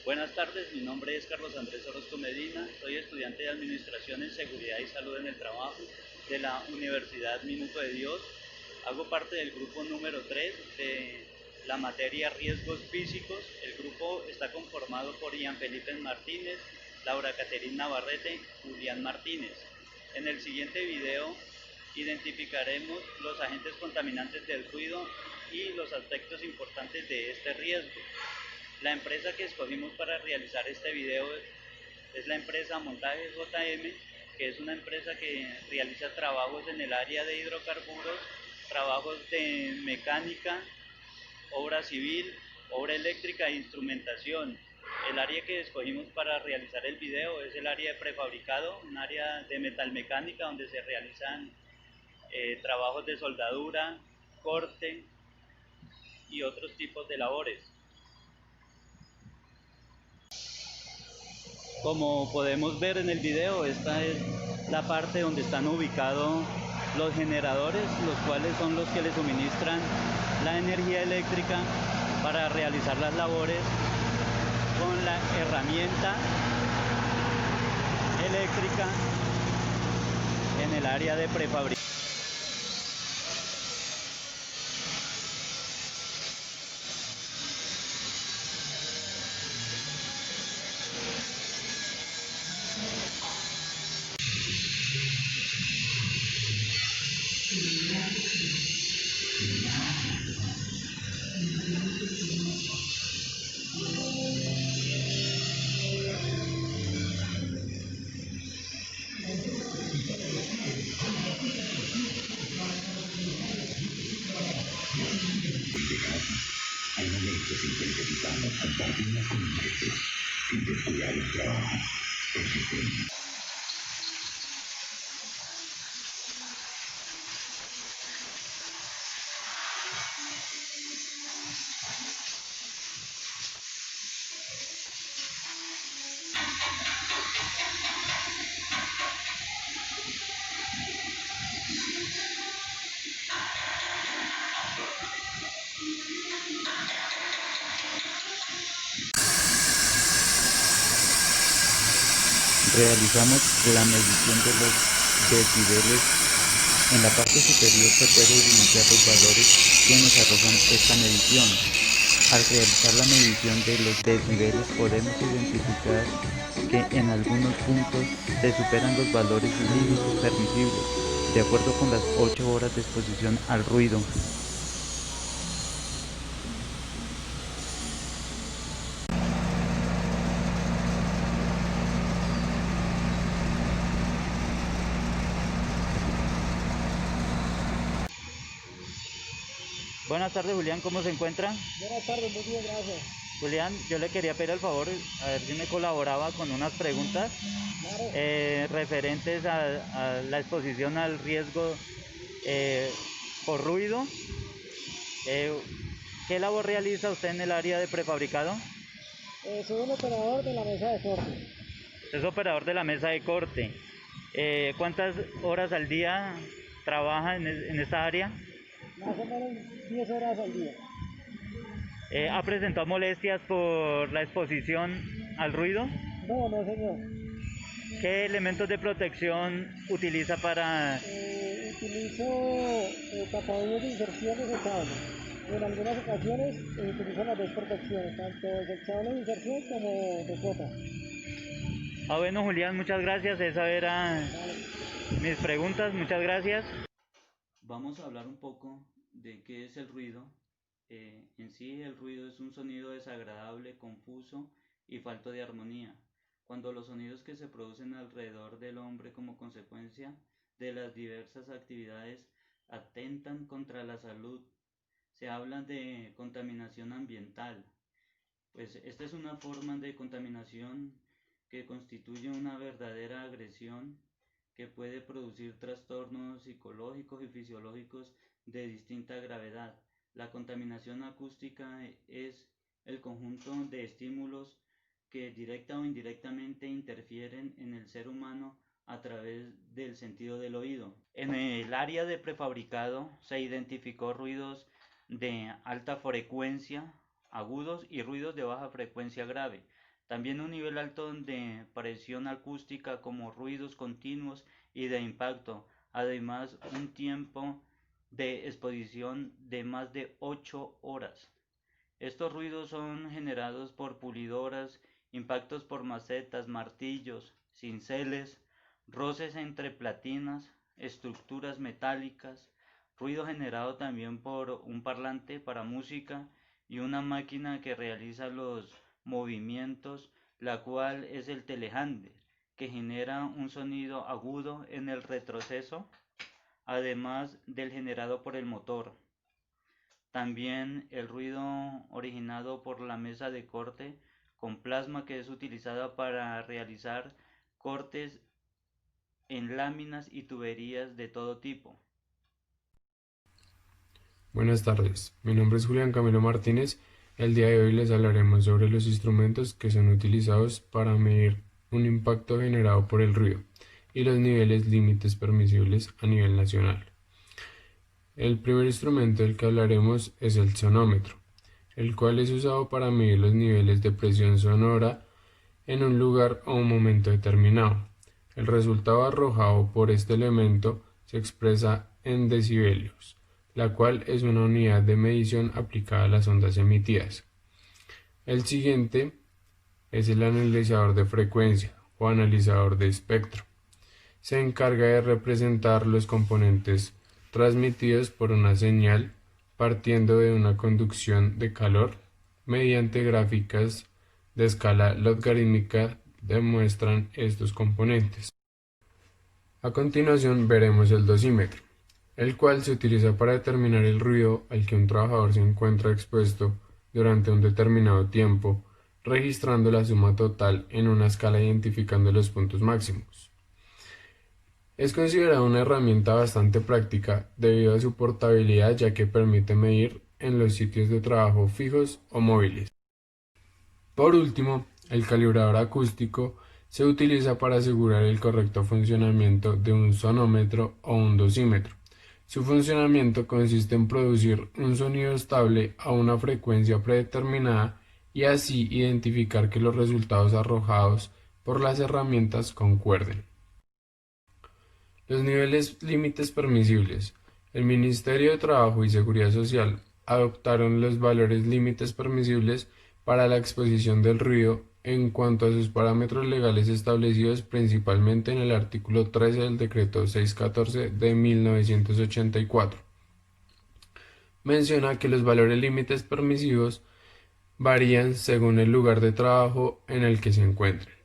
Buenas tardes, mi nombre es Carlos Andrés Orozco Medina, soy estudiante de Administración en Seguridad y Salud en el Trabajo de la Universidad Minuto de Dios. Hago parte del grupo número 3 de la materia Riesgos Físicos. El grupo está conformado por Ian Felipe Martínez, Laura Caterina Navarrete, Julián Martínez. En el siguiente video identificaremos los agentes contaminantes del ruido y los aspectos importantes de este riesgo. La empresa que escogimos para realizar este video es la empresa Montajes JM, que es una empresa que realiza trabajos en el área de hidrocarburos, trabajos de mecánica, obra civil, obra eléctrica e instrumentación. El área que escogimos para realizar el video es el área de prefabricado, un área de metalmecánica donde se realizan trabajos de soldadura, corte y otros tipos de labores. Como podemos ver en el video, esta es la parte donde están ubicados los generadores, los cuales son los que le suministran la energía eléctrica para realizar las labores con la herramienta eléctrica en el área de prefabricación. Hay momentos en que necesitamos compartirlas con nosotros, sin descuidar el trabajo. Existen. Realizamos la medición de los decibeles. En la parte superior se puede evidenciar los valores que nos arrojan esta medición. Al realizar la medición de los decibeles podemos identificar que en algunos puntos se superan los valores límites permisibles, de acuerdo con las 8 horas de exposición al ruido. Buenas tardes, Julián, ¿cómo se encuentra? Buenas tardes, muy bien, gracias. Julián, yo le quería pedir el favor, a ver si me colaboraba con unas preguntas Claro. referentes a la exposición al riesgo por ruido. ¿Qué labor realiza usted en el área de prefabricado? Soy un operador de la mesa de corte. Usted es operador de la mesa de corte. ¿Cuántas horas al día trabaja en esta área? Más o menos 10 horas al día. ¿Ha presentado molestias por la exposición al ruido? No, no señor. ¿Qué elementos de protección utiliza para...? Utilizo tapadillos de inserción desechable. En algunas ocasiones utilizo las dos protecciones, tanto desechable de inserción como de cota. Bueno, Julián, muchas gracias. Esas eran mis preguntas. Muchas gracias. Vamos a hablar un poco de qué es el ruido. En sí, el ruido es un sonido desagradable, confuso y falto de armonía. Cuando los sonidos que se producen alrededor del hombre como consecuencia de las diversas actividades atentan contra la salud, se habla de contaminación ambiental. Pues esta es una forma de contaminación que constituye una verdadera agresión que puede producir trastornos psicológicos y fisiológicos de distinta gravedad. La contaminación acústica es el conjunto de estímulos que directa o indirectamente interfieren en el ser humano a través del sentido del oído. En el área de prefabricado se identificó ruidos de alta frecuencia agudos y ruidos de baja frecuencia grave. También un nivel alto de presión acústica como ruidos continuos y de impacto, además un tiempo de exposición de más de 8 horas. Estos ruidos son generados por pulidoras, impactos por macetas, martillos, cinceles, roces entre platinas, estructuras metálicas, ruido generado también por un parlante para música y una máquina que realiza los movimientos, la cual es el telehandler, que genera un sonido agudo en el retroceso, además del generado por el motor. También el ruido originado por la mesa de corte con plasma, que es utilizada para realizar cortes en láminas y tuberías de todo tipo. Buenas tardes, mi nombre es Julián Camilo Martínez. El día de hoy les hablaremos sobre los instrumentos que son utilizados para medir un impacto generado por el ruido y los niveles límites permisibles a nivel nacional. El primer instrumento del que hablaremos es el sonómetro, el cual es usado para medir los niveles de presión sonora en un lugar o un momento determinado. El resultado arrojado por este elemento se expresa en decibelios, la cual es una unidad de medición aplicada a las ondas emitidas. El siguiente es el analizador de frecuencia o analizador de espectro. Se encarga de representar los componentes transmitidos por una señal partiendo de una conducción de calor mediante gráficas de escala logarítmica demuestran estos componentes. A continuación veremos el dosímetro, el cual se utiliza para determinar el ruido al que un trabajador se encuentra expuesto durante un determinado tiempo, registrando la suma total en una escala identificando los puntos máximos. Es considerada una herramienta bastante práctica debido a su portabilidad, ya que permite medir en los sitios de trabajo fijos o móviles. Por último, el calibrador acústico se utiliza para asegurar el correcto funcionamiento de un sonómetro o un dosímetro. Su funcionamiento consiste en producir un sonido estable a una frecuencia predeterminada y así identificar que los resultados arrojados por las herramientas concuerden. Los niveles límites permisibles. El Ministerio de Trabajo y Seguridad Social adoptaron los valores límites permisibles para la exposición del ruido en cuanto a sus parámetros legales establecidos principalmente en el artículo 13 del Decreto 614 de 1984. Menciona que los valores límites permisivos varían según el lugar de trabajo en el que se encuentren.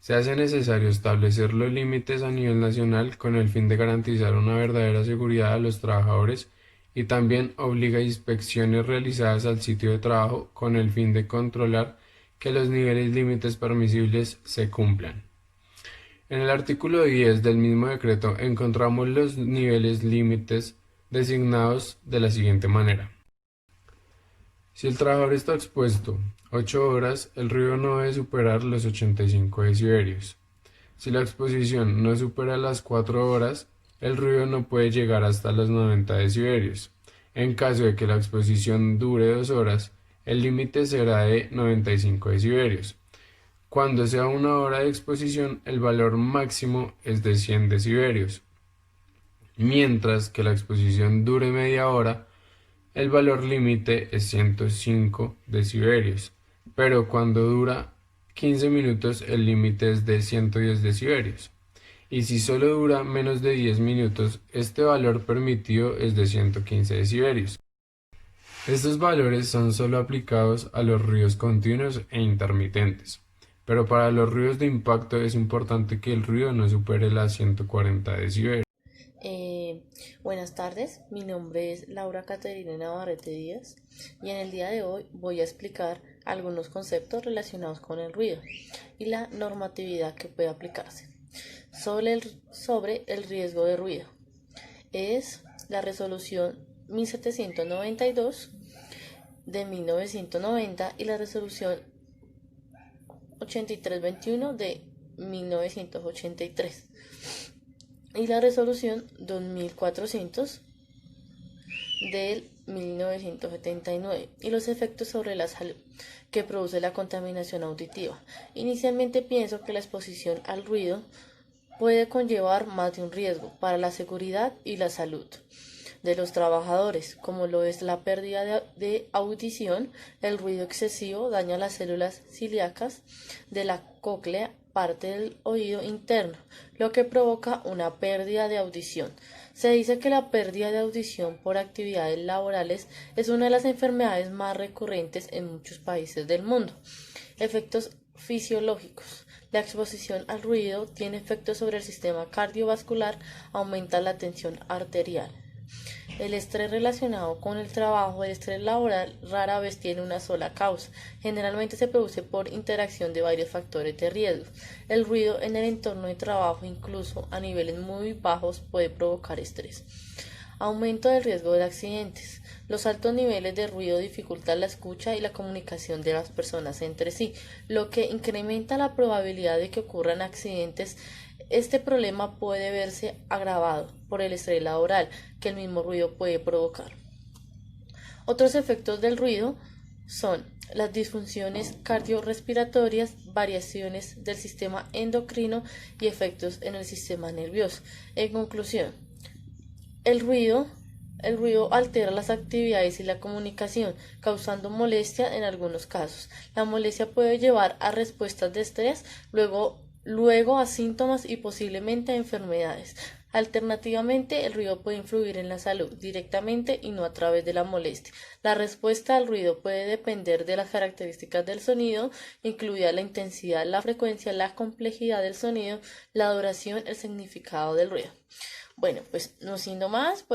Se hace necesario establecer los límites a nivel nacional con el fin de garantizar una verdadera seguridad a los trabajadores y también obliga inspecciones realizadas al sitio de trabajo con el fin de controlar que los niveles límites permisibles se cumplan. En el artículo 10 del mismo decreto encontramos los niveles límites designados de la siguiente manera. Si el trabajador está expuesto 8 horas, el ruido no debe superar los 85 decibelios. Si la exposición no supera las 4 horas, el ruido no puede llegar hasta los 90 decibelios. En caso de que la exposición dure 2 horas, el límite será de 95 decibelios. Cuando sea 1 hora de exposición, el valor máximo es de 100 decibelios. Mientras que la exposición dure media hora, el valor límite es 105 decibelios. Pero cuando dura 15 minutos, el límite es de 110 decibelios. Y si solo dura menos de 10 minutos, este valor permitido es de 115 decibelios. Estos valores son solo aplicados a los ruidos continuos e intermitentes, pero para los ruidos de impacto es importante que el ruido no supere las 140 decibelios. Buenas tardes, mi nombre es Laura Caterina Navarrete Díaz y en el día de hoy voy a explicar algunos conceptos relacionados con el ruido y la normatividad que puede aplicarse. Sobre el riesgo de ruido. Es la resolución 1792 de 1990 y la resolución 8321 de 1983 y la resolución 2400 del 1979 y los efectos sobre la salud, que produce la contaminación auditiva. Inicialmente pienso que la exposición al ruido puede conllevar más de un riesgo para la seguridad y la salud de los trabajadores, como lo es la pérdida de audición. El ruido excesivo daña las células ciliacas de la cóclea, parte del oído interno, lo que provoca una pérdida de audición. Se dice que la pérdida de audición por actividades laborales es una de las enfermedades más recurrentes en muchos países del mundo. Efectos fisiológicos. La exposición al ruido tiene efectos sobre el sistema cardiovascular, aumenta la tensión arterial. El estrés relacionado con el trabajo, el estrés laboral, rara vez tiene una sola causa. Generalmente se produce por interacción de varios factores de riesgo. El ruido en el entorno de trabajo, incluso a niveles muy bajos, puede provocar estrés. Aumento del riesgo de accidentes. Los altos niveles de ruido dificultan la escucha y la comunicación de las personas entre sí, lo que incrementa la probabilidad de que ocurran accidentes. Este problema puede verse agravado por el estrés laboral que el mismo ruido puede provocar. Otros efectos del ruido son las disfunciones cardiorrespiratorias, variaciones del sistema endocrino y efectos en el sistema nervioso. En conclusión, el ruido altera las actividades y la comunicación, causando molestia en algunos casos. La molestia puede llevar a respuestas de estrés, luego a síntomas y posiblemente a enfermedades. Alternativamente, el ruido puede influir en la salud directamente y no a través de la molestia. La respuesta al ruido puede depender de las características del sonido, incluida la intensidad, la frecuencia, la complejidad del sonido, la duración, el significado del ruido. Bueno, pues no siendo más,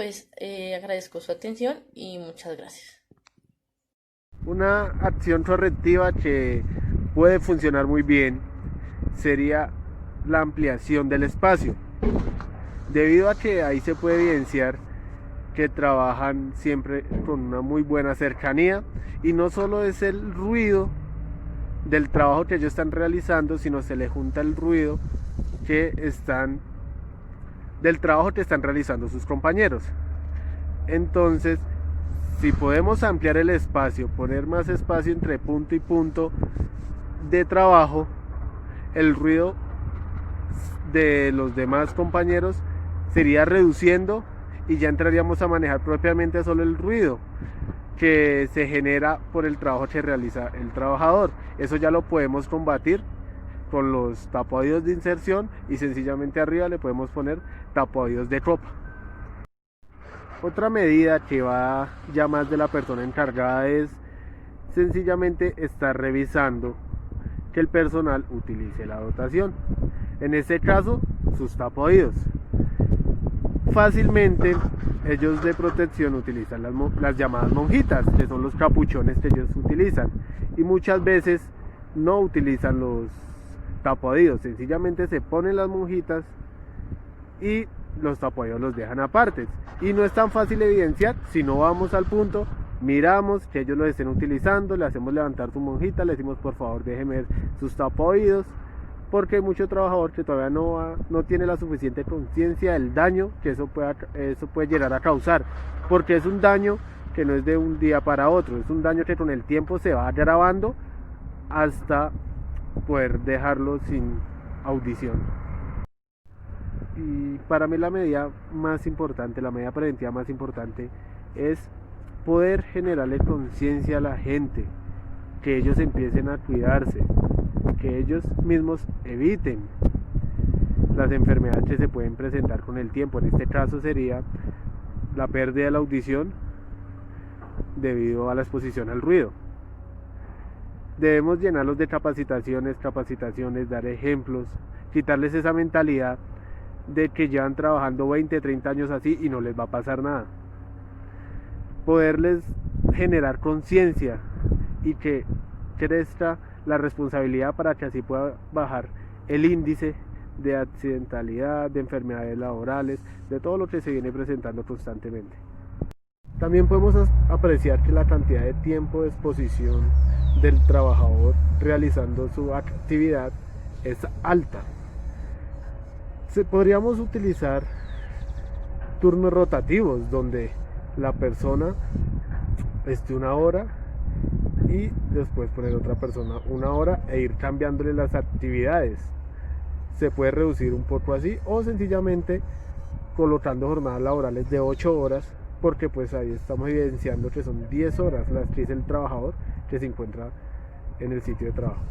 agradezco su atención y muchas gracias. Una acción correctiva que puede funcionar muy bien sería la ampliación del espacio, debido a que ahí se puede evidenciar que trabajan siempre con una muy buena cercanía, y no solo es el ruido del trabajo que ellos están realizando, sino se le junta el ruido del trabajo que están realizando sus compañeros. Entonces, si podemos ampliar el espacio, poner más espacio entre punto y punto de trabajo, el ruido de los demás compañeros sería reduciendo y ya entraríamos a manejar propiamente solo el ruido que se genera por el trabajo que realiza el trabajador. Eso ya lo podemos combatir con los tapooídos de inserción, y sencillamente arriba le podemos poner tapooídos de copa. Otra medida que va ya más de la persona encargada es sencillamente estar revisando que el personal utilice la dotación, en este caso sus tapooídos. Fácilmente ellos de protección utilizan las llamadas monjitas, que son los capuchones que ellos utilizan, y muchas veces no utilizan los tapooídos, sencillamente se ponen las monjitas y los tapooídos los dejan aparte, y no es tan fácil evidenciar si no vamos al punto, miramos que ellos lo estén utilizando, le hacemos levantar su monjita, le decimos por favor déjeme ver sus tapooídos, porque hay mucho trabajador que todavía no tiene la suficiente conciencia del daño que eso puede llegar a causar, porque es un daño que no es de un día para otro, es un daño que con el tiempo se va agravando hasta poder dejarlo sin audición. Y para mí la medida más importante, la medida preventiva más importante, es poder generarle conciencia a la gente, que ellos empiecen a cuidarse, que ellos mismos eviten las enfermedades que se pueden presentar con el tiempo. En este caso sería la pérdida de la audición debido a la exposición al ruido. Debemos llenarlos de capacitaciones, dar ejemplos, quitarles esa mentalidad de que llevan trabajando 20, 30 años así y no les va a pasar nada. Poderles generar conciencia y que crezca la responsabilidad para que así pueda bajar el índice de accidentalidad, de enfermedades laborales, de todo lo que se viene presentando constantemente. También podemos apreciar que la cantidad de tiempo de exposición del trabajador realizando su actividad es alta. Podríamos utilizar turnos rotativos donde la persona esté una hora y después poner otra persona 1 hora e ir cambiándole las actividades. Se puede reducir un poco así, o sencillamente colocando jornadas laborales de 8 horas, porque pues ahí estamos evidenciando que son 10 horas las que dice el trabajador que se encuentra en el sitio de trabajo.